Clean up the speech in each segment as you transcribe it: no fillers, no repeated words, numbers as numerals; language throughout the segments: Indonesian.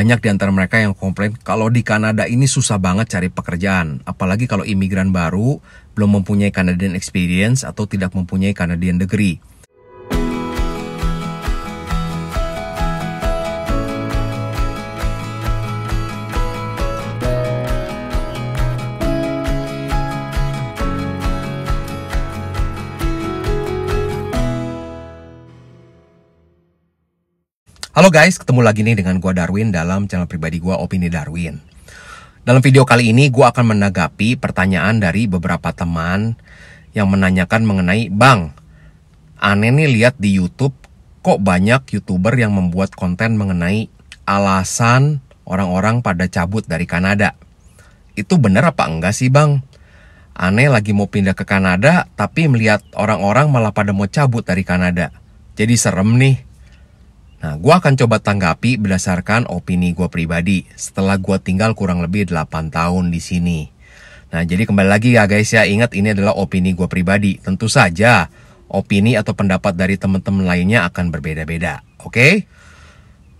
Banyak di antara mereka yang komplain kalau di Kanada ini susah banget cari pekerjaan. Apalagi kalau imigran baru, belum mempunyai Canadian experience atau tidak mempunyai Canadian degree. Halo guys, ketemu lagi nih dengan gua Darwin dalam channel pribadi gua Opini Darwin. Dalam video kali ini gua akan menanggapi pertanyaan dari beberapa teman yang menanyakan mengenai, "Bang, aneh nih lihat di YouTube kok banyak YouTuber yang membuat konten mengenai alasan orang-orang pada cabut dari Kanada. Itu bener apa enggak sih, Bang? Aneh lagi mau pindah ke Kanada tapi melihat orang-orang malah pada mau cabut dari Kanada. Jadi serem nih." Nah, gue akan coba tanggapi berdasarkan opini gue pribadi setelah gue tinggal kurang lebih 8 tahun di sini. Nah, jadi kembali lagi ya guys ya, ingat ini adalah opini gue pribadi. Tentu saja, opini atau pendapat dari teman-teman lainnya akan berbeda-beda, oke?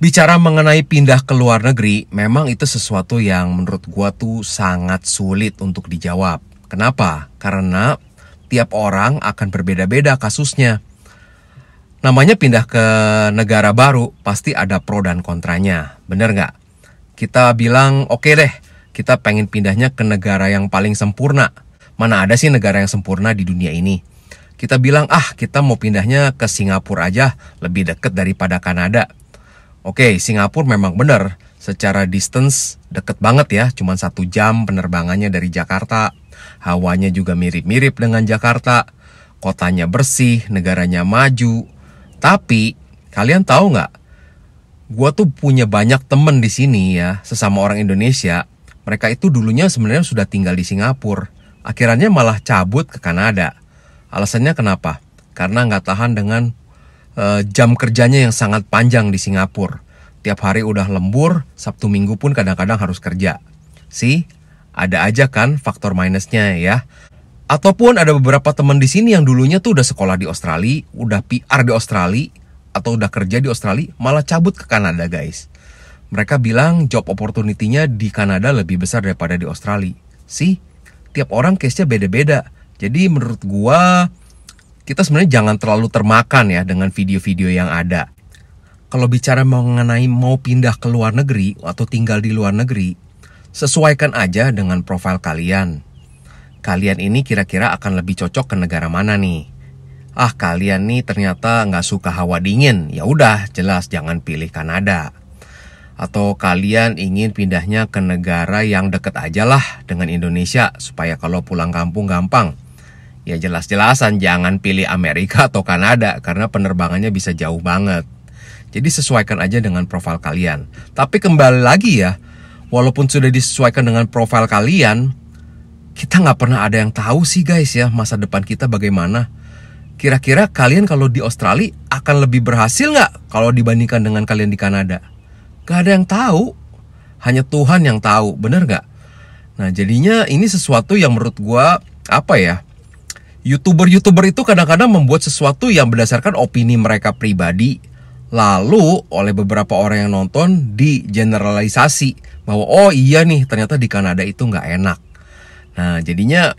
Bicara mengenai pindah ke luar negeri, memang itu sesuatu yang menurut gue tuh sangat sulit untuk dijawab. Kenapa? Karena tiap orang akan berbeda-beda kasusnya. Namanya pindah ke negara baru, pasti ada pro dan kontranya, bener nggak? Kita bilang, oke deh, kita pengen pindahnya ke negara yang paling sempurna. Mana ada sih negara yang sempurna di dunia ini? Kita bilang, kita mau pindahnya ke Singapura aja, lebih deket daripada Kanada. Oke, Singapura memang bener, secara distance deket banget ya, cuma 1 jam penerbangannya dari Jakarta. Hawanya juga mirip-mirip dengan Jakarta, kotanya bersih, negaranya maju. Tapi, kalian tahu nggak? Gua tuh punya banyak temen di sini ya, sesama orang Indonesia. Mereka itu dulunya sebenarnya sudah tinggal di Singapura. Akhirnya malah cabut ke Kanada. Alasannya kenapa? Karena nggak tahan dengan jam kerjanya yang sangat panjang di Singapura. Tiap hari udah lembur, Sabtu Minggu pun kadang-kadang harus kerja. Ada aja kan faktor minusnya ya. Ataupun ada beberapa teman di sini yang dulunya tuh udah sekolah di Australia, udah PR di Australia, atau udah kerja di Australia, malah cabut ke Kanada guys. Mereka bilang job opportunity-nya di Kanada lebih besar daripada di Australia. Tiap orang case-nya beda-beda. Jadi menurut gua, kita sebenarnya jangan terlalu termakan ya dengan video-video yang ada. Kalau bicara mengenai mau pindah ke luar negeri atau tinggal di luar negeri, sesuaikan aja dengan profil kalian. Kalian ini kira-kira akan lebih cocok ke negara mana nih? Kalian nih ternyata nggak suka hawa dingin. Ya udah, jelas jangan pilih Kanada. Atau kalian ingin pindahnya ke negara yang deket aja lah dengan Indonesia supaya kalau pulang kampung gampang. Ya jelas-jelasan jangan pilih Amerika atau Kanada karena penerbangannya bisa jauh banget. Jadi sesuaikan aja dengan profil kalian. Tapi kembali lagi ya, walaupun sudah disesuaikan dengan profil kalian, kita nggak pernah ada yang tahu sih guys ya masa depan kita bagaimana. Kira-kira kalian kalau di Australia akan lebih berhasil nggak kalau dibandingkan dengan kalian di Kanada? Gak ada yang tahu, hanya Tuhan yang tahu, bener nggak? Nah jadinya ini sesuatu yang menurut gua YouTuber itu kadang-kadang membuat sesuatu yang berdasarkan opini mereka pribadi, lalu oleh beberapa orang yang nonton di generalisasi bahwa oh iya nih ternyata di Kanada itu nggak enak. Nah, jadinya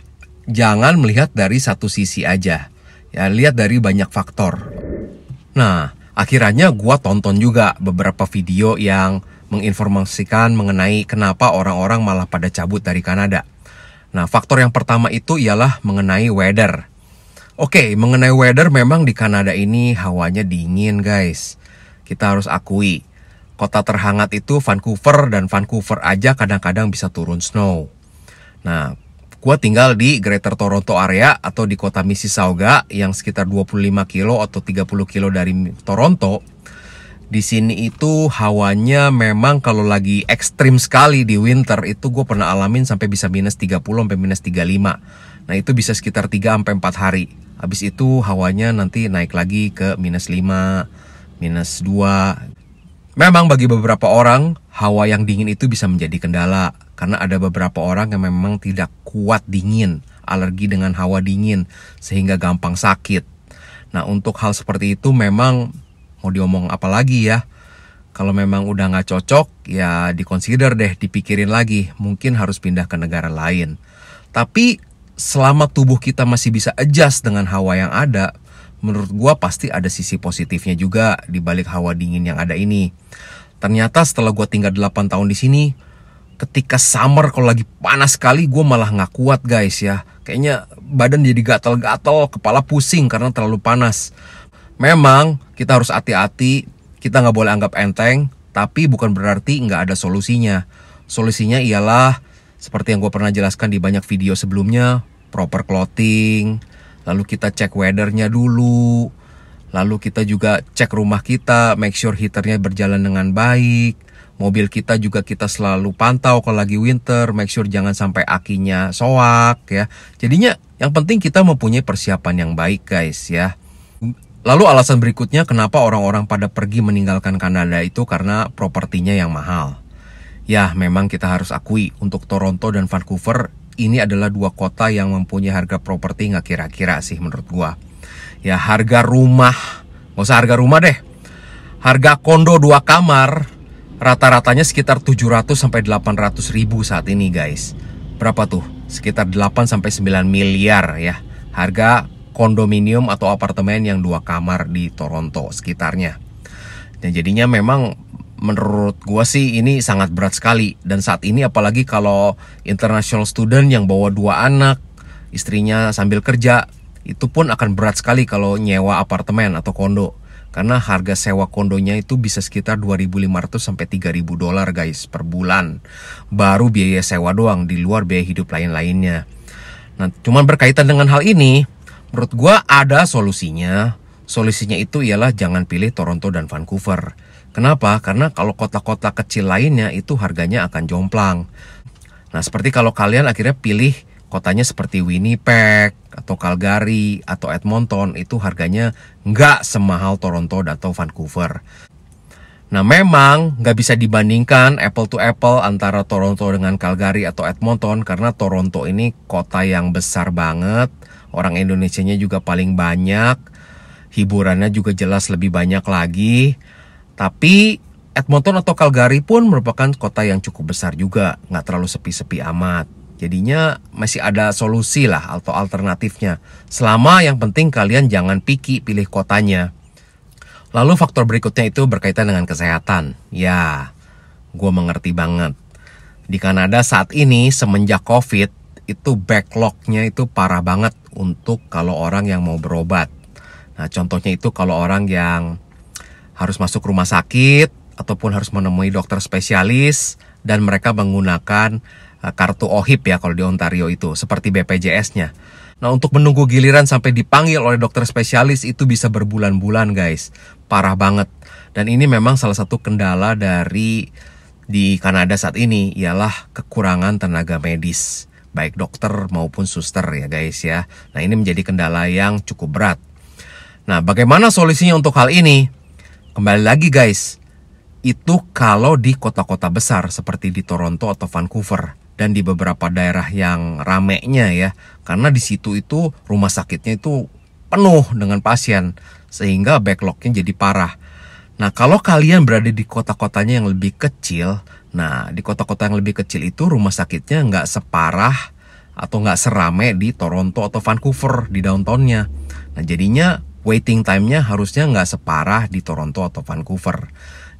jangan melihat dari satu sisi aja. Ya, lihat dari banyak faktor. Nah, akhirnya gua tonton juga beberapa video yang menginformasikan mengenai kenapa orang-orang malah pada cabut dari Kanada. Nah, faktor yang pertama itu ialah mengenai weather. Oke, mengenai weather memang di Kanada ini hawanya dingin, guys. Kita harus akui. Kota terhangat itu Vancouver, dan Vancouver aja kadang-kadang bisa turun snow. Nah, gua tinggal di Greater Toronto area atau di kota Mississauga yang sekitar 25 kilo atau 30 kilo dari Toronto. Di sini itu hawanya memang kalau lagi ekstrim sekali di winter itu gue pernah alamin sampai bisa minus 30 sampai minus 35. Nah, itu bisa sekitar 3 sampai 4 hari. Habis itu hawanya nanti naik lagi ke minus 5, minus 2. Memang bagi beberapa orang, hawa yang dingin itu bisa menjadi kendala. Karena ada beberapa orang yang memang tidak kuat dingin, alergi dengan hawa dingin, sehingga gampang sakit. Nah, untuk hal seperti itu memang, mau diomong apa lagi ya, Kalau memang udah nggak cocok, ya dikonsider deh, dipikirin lagi. Mungkin harus pindah ke negara lain. Tapi selama tubuh kita masih bisa adjust dengan hawa yang ada, menurut gua pasti ada sisi positifnya juga di balik hawa dingin yang ada ini. Ternyata setelah gua tinggal 8 tahun di sini, ketika summer kalau lagi panas sekali, gua malah nggak kuat guys ya. Kayaknya badan jadi gatal-gatal, kepala pusing karena terlalu panas. Memang kita harus hati-hati, kita nggak boleh anggap enteng, tapi bukan berarti nggak ada solusinya. Solusinya ialah seperti yang gue pernah jelaskan di banyak video sebelumnya, proper clothing, lalu kita cek weathernya dulu, lalu kita juga cek rumah kita, make sure heaternya berjalan dengan baik, mobil kita juga kita selalu pantau kalau lagi winter, make sure jangan sampai akinya soak ya. Jadinya yang penting kita mempunyai persiapan yang baik guys ya. Lalu alasan berikutnya kenapa orang-orang pada pergi meninggalkan Kanada itu karena propertinya yang mahal. Ya memang kita harus akui untuk Toronto dan Vancouver ini adalah dua kota yang mempunyai harga properti nggak kira-kira sih menurut gua. Ya harga rumah, nggak usah harga rumah deh. Harga kondo 2 kamar rata-ratanya sekitar 700 sampai 800 ribu saat ini guys. Berapa tuh? Sekitar 8 sampai 9 miliar ya. Harga kondominium atau apartemen yang 2 kamar di Toronto sekitarnya. Dan jadinya memang menurut gua sih ini sangat berat sekali. Dan saat ini apalagi kalau international student yang bawa 2 anak, istrinya sambil kerja, itu pun akan berat sekali kalau nyewa apartemen atau kondo. Karena harga sewa kondonya itu bisa sekitar 2.500 sampai 3.000 dolar guys per bulan. Baru biaya sewa doang, di luar biaya hidup lain-lainnya. Nah, cuman berkaitan dengan hal ini, menurut gua ada solusinya. Solusinya itu ialah jangan pilih Toronto dan Vancouver. Kenapa? Karena kalau kota-kota kecil lainnya itu harganya akan jomplang. Nah, seperti kalau kalian akhirnya pilih kotanya seperti Winnipeg atau Calgary atau Edmonton, itu harganya nggak semahal Toronto atau Vancouver. Nah memang nggak bisa dibandingkan apple to apple antara Toronto dengan Calgary atau Edmonton, karena Toronto ini kota yang besar banget, orang Indonesianya juga paling banyak, hiburannya juga jelas lebih banyak lagi. Tapi Edmonton atau Calgary pun merupakan kota yang cukup besar juga, nggak terlalu sepi-sepi amat. Jadinya masih ada solusi lah atau alternatifnya. Selama yang penting kalian jangan picky pilih kotanya. Lalu faktor berikutnya itu berkaitan dengan kesehatan. Ya, gue mengerti banget. Di Kanada saat ini semenjak COVID itu backlognya itu parah banget untuk kalau orang yang mau berobat. Nah contohnya itu kalau orang yang harus masuk rumah sakit ataupun harus menemui dokter spesialis dan mereka menggunakan kartu OHIP ya kalau di Ontario itu, seperti BPJS-nya. Nah untuk menunggu giliran sampai dipanggil oleh dokter spesialis itu bisa berbulan-bulan guys. Parah banget. Dan ini memang salah satu kendala dari di Kanada saat ini ialah kekurangan tenaga medis. Baik dokter maupun suster ya guys ya. Nah ini menjadi kendala yang cukup berat. Nah bagaimana solusinya untuk hal ini? Kembali lagi guys, itu kalau di kota-kota besar seperti di Toronto atau Vancouver. Dan di beberapa daerah yang ramenya ya, karena di situ itu rumah sakitnya itu penuh dengan pasien sehingga backlognya jadi parah. Nah kalau kalian berada di kota-kotanya yang lebih kecil, nah di kota-kota yang lebih kecil itu rumah sakitnya nggak separah atau nggak serame di Toronto atau Vancouver di downtownnya. Nah jadinya waiting time-nya harusnya nggak separah di Toronto atau Vancouver.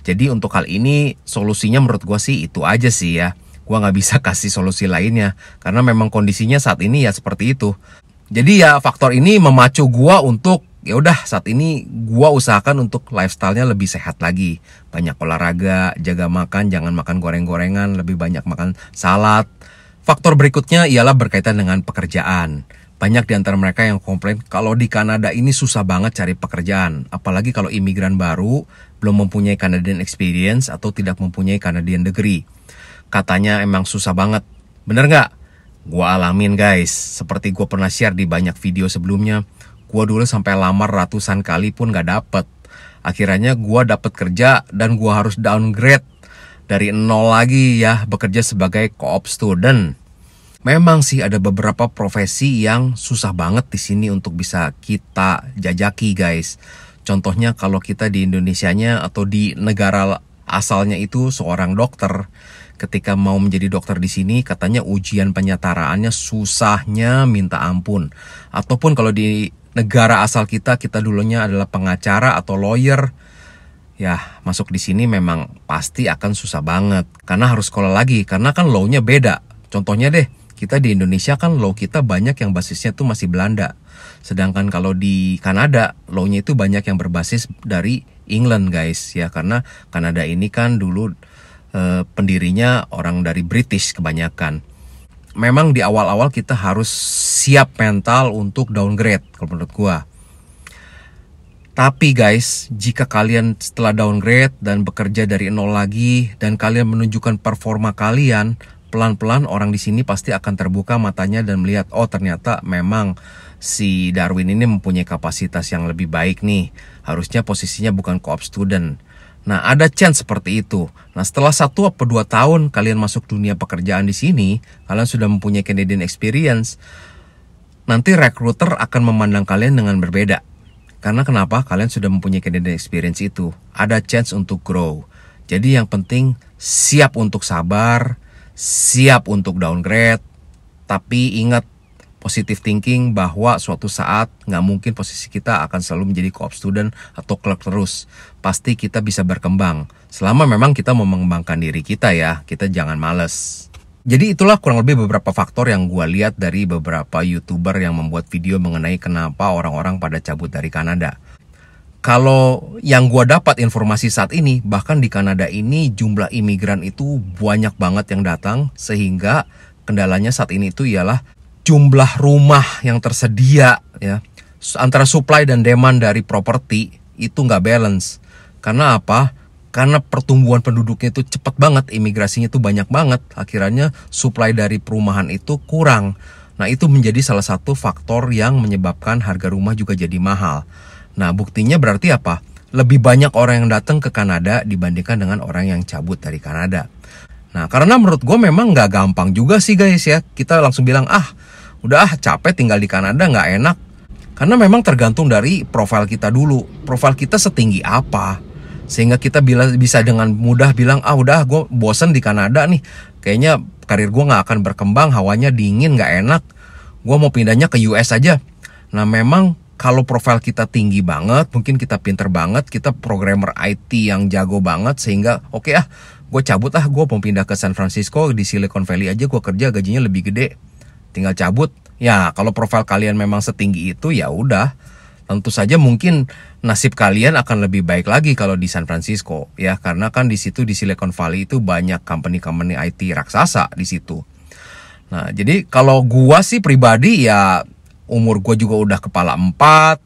Jadi untuk hal ini solusinya menurut gue sih itu aja sih ya. Gua nggak bisa kasih solusi lainnya karena memang kondisinya saat ini ya seperti itu. Jadi ya faktor ini memacu gua untuk ya udah saat ini gua usahakan untuk lifestyle-nya lebih sehat lagi. Banyak olahraga, jaga makan, jangan makan goreng-gorengan, lebih banyak makan salad. Faktor berikutnya ialah berkaitan dengan pekerjaan. Banyak di antara mereka yang komplain kalau di Kanada ini susah banget cari pekerjaan. Apalagi kalau imigran baru, belum mempunyai Canadian experience atau tidak mempunyai Canadian degree. Katanya emang susah banget. Bener nggak? Gua alamin guys. Seperti gua pernah share di banyak video sebelumnya. Gua dulu sampai lamar ratusan kali pun nggak dapet. Akhirnya gua dapet kerja dan gua harus downgrade dari nol lagi ya, bekerja sebagai co-op student. Memang sih ada beberapa profesi yang susah banget di sini untuk bisa kita jajaki guys. Contohnya kalau kita di Indonesianya atau di negara asalnya itu seorang dokter. Ketika mau menjadi dokter di sini, katanya ujian penyetaraannya susahnya minta ampun. Ataupun kalau di negara asal kita dulunya adalah pengacara atau lawyer, ya masuk di sini memang pasti akan susah banget. Karena harus sekolah lagi, karena kan law-nya beda. Contohnya deh, kita di Indonesia kan law kita banyak yang basisnya tuh masih Belanda. Sedangkan kalau di Kanada, law-nya itu banyak yang berbasis dari England guys. Ya karena Kanada ini kan dulu pendirinya orang dari British kebanyakan. Memang di awal-awal kita harus siap mental untuk downgrade kalau menurut gua. Tapi guys, jika kalian setelah downgrade dan bekerja dari nol lagi dan kalian menunjukkan performa kalian, pelan-pelan orang di sini pasti akan terbuka matanya dan melihat, oh ternyata memang si Darwin ini mempunyai kapasitas yang lebih baik nih. Harusnya posisinya bukan co-op student. Nah, ada chance seperti itu. Nah, setelah 1 atau 2 tahun kalian masuk dunia pekerjaan di sini, kalian sudah mempunyai Canadian experience, nanti recruiter akan memandang kalian dengan berbeda. Karena kenapa? Kalian sudah mempunyai Canadian experience itu. Ada chance untuk grow. Jadi yang penting siap untuk sabar, siap untuk downgrade, tapi ingat positive thinking bahwa suatu saat nggak mungkin posisi kita akan selalu menjadi co-op student atau clerk terus. Pasti kita bisa berkembang. Selama memang kita mau mengembangkan diri kita ya, kita jangan males. Jadi itulah kurang lebih beberapa faktor yang gue lihat dari beberapa YouTuber yang membuat video mengenai kenapa orang-orang pada cabut dari Kanada. Kalau yang gue dapat informasi saat ini, bahkan di Kanada ini jumlah imigran itu banyak banget yang datang, sehingga kendalanya saat ini itu ialah jumlah rumah yang tersedia ya, antara supply dan demand dari properti itu nggak balance. Karena apa? Karena pertumbuhan penduduknya itu cepat banget, imigrasinya itu banyak banget, akhirnya supply dari perumahan itu kurang. Nah itu menjadi salah satu faktor yang menyebabkan harga rumah juga jadi mahal. Nah buktinya berarti apa? Lebih banyak orang yang datang ke Kanada dibandingkan dengan orang yang cabut dari Kanada. Nah karena menurut gue memang nggak gampang juga sih guys ya, kita langsung bilang udah capek tinggal di Kanada nggak enak. Karena memang tergantung dari profil kita dulu. Profil kita setinggi apa, sehingga kita bisa dengan mudah bilang udah gue bosen di Kanada nih, kayaknya karir gue nggak akan berkembang, hawanya dingin nggak enak, gue mau pindahnya ke US aja. Nah memang kalau profil kita tinggi banget, mungkin kita pinter banget, kita programmer IT yang jago banget, sehingga gue cabut gue mau pindah ke San Francisco, di Silicon Valley aja gue kerja, gajinya lebih gede, tinggal cabut. Ya kalau profil kalian memang setinggi itu ya udah, tentu saja mungkin nasib kalian akan lebih baik lagi kalau di San Francisco ya, karena kan di situ di Silicon Valley itu banyak company IT raksasa di situ. Nah jadi kalau gua sih pribadi ya, umur gua juga udah kepala 4,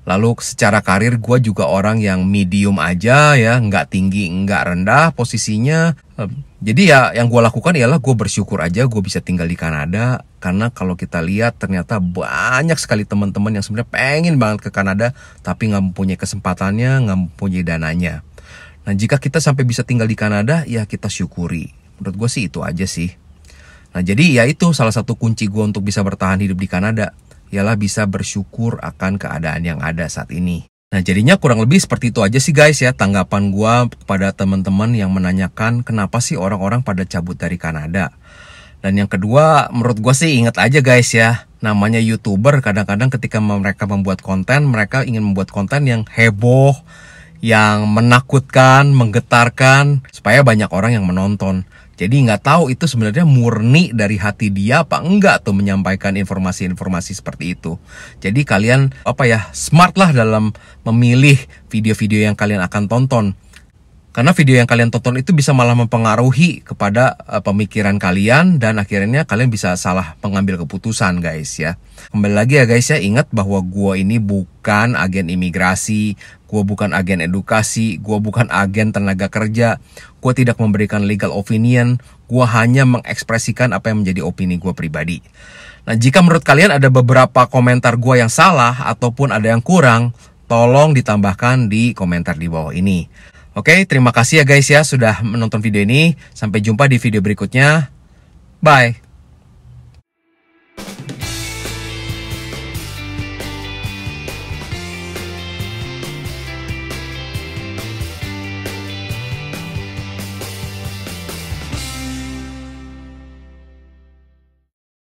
lalu secara karir gua juga orang yang medium aja ya, nggak tinggi nggak rendah posisinya. Jadi ya yang gue lakukan ialah gue bersyukur aja gue bisa tinggal di Kanada. Karena kalau kita lihat ternyata banyak sekali teman-teman yang sebenarnya pengen banget ke Kanada, tapi nggak mempunyai kesempatannya, nggak mempunyai dananya. Nah jika kita sampai bisa tinggal di Kanada, ya kita syukuri. Menurut gue sih itu aja sih. Nah jadi ya itu salah satu kunci gue untuk bisa bertahan hidup di Kanada, ialah bisa bersyukur akan keadaan yang ada saat ini. Nah jadinya kurang lebih seperti itu aja sih guys ya, tanggapan gua kepada teman-teman yang menanyakan kenapa sih orang-orang pada cabut dari Kanada. Dan yang kedua, menurut gua sih ingat aja guys ya, namanya YouTuber kadang-kadang ketika mereka membuat konten, mereka ingin membuat konten yang heboh, yang menakutkan, menggetarkan, supaya banyak orang yang menonton. Jadi nggak tahu itu sebenarnya murni dari hati dia apa enggak tuh menyampaikan informasi-informasi seperti itu. Jadi kalian smart lah dalam memilih video-video yang kalian akan tonton. Karena video yang kalian tonton itu bisa malah mempengaruhi kepada pemikiran kalian, dan akhirnya kalian bisa salah mengambil keputusan guys ya. Kembali lagi ya guys ya, ingat bahwa gua ini bukan agen imigrasi, gua bukan agen edukasi, gua bukan agen tenaga kerja, gua tidak memberikan legal opinion, gua hanya mengekspresikan apa yang menjadi opini gua pribadi. Nah jika menurut kalian ada beberapa komentar gua yang salah ataupun ada yang kurang, tolong ditambahkan di komentar di bawah ini. Oke, terima kasih ya guys ya sudah menonton video ini. Sampai jumpa di video berikutnya. Bye.